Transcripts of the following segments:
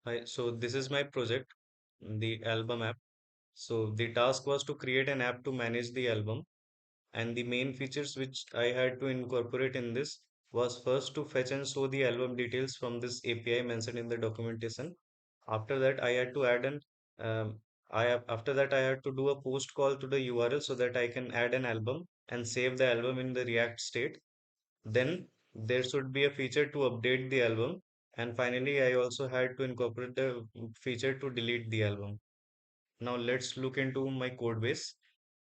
Hi, so this is my project, the album app. So the task was to create an app to manage the album, and the main features which I had to incorporate in this was first to fetch and show the album details from this API mentioned in the documentation. After that, I had to add an after that I had to do a post call to the URL so that I can add an album and save the album in the React state. Then there should be a feature to update the album. And finally, I also had to incorporate the feature to delete the album. Now let's look into my code base.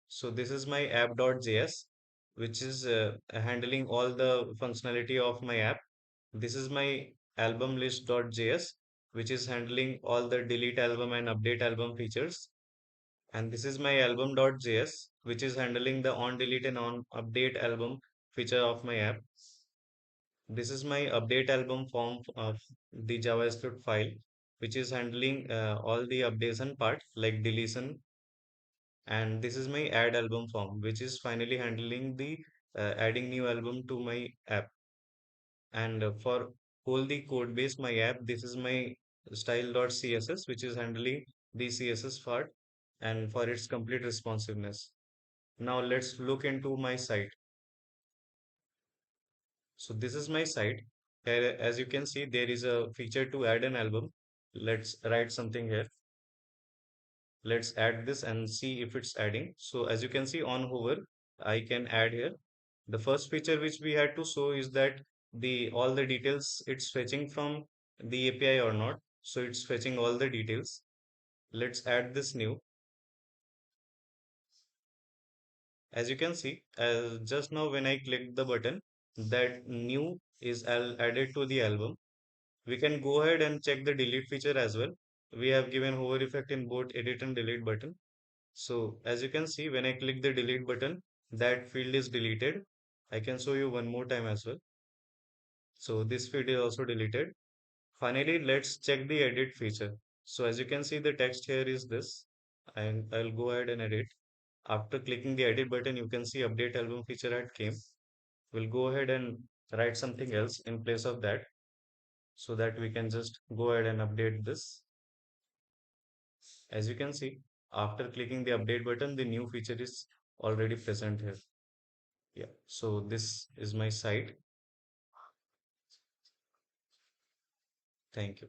So this is my app.js, which is handling all the functionality of my app. This is my album list.js, which is handling all the delete album and update album features. And this is my album.js, which is handling the on delete and on update album feature of my app. This is my update album form of the JavaScript file, which is handling all the updation part like deletion. And this is my add album form, which is finally handling the adding new album to my app. And for whole the code base, my app, this is my style.css, which is handling the CSS part and for its complete responsiveness. Now let's look into my site. So this is my site. Here, as you can see, there is a feature to add an album. Let's write something here. Let's add this and see if it's adding. So as you can see on hover, I can add here. The first feature which we had to show is that the all the details it's fetching from the API or not. So it's fetching all the details. Let's add this new. As you can see, just now when I click the button, that new is added to the album. We can go ahead and check the delete feature as well. We have given hover effect in both edit and delete button. So as you can see, when I click the delete button, that field is deleted. I can show you one more time as well. So this field is also deleted. Finally, let's check the edit feature. So as you can see, the text here is this, and I'll go ahead and edit. After clicking the edit button, you can see update album feature had came. We'll go ahead and write something else in place of that so that we can just go ahead and update this. As you can see, after clicking the update button, the new feature is already present here. Yeah, so this is my site. Thank you.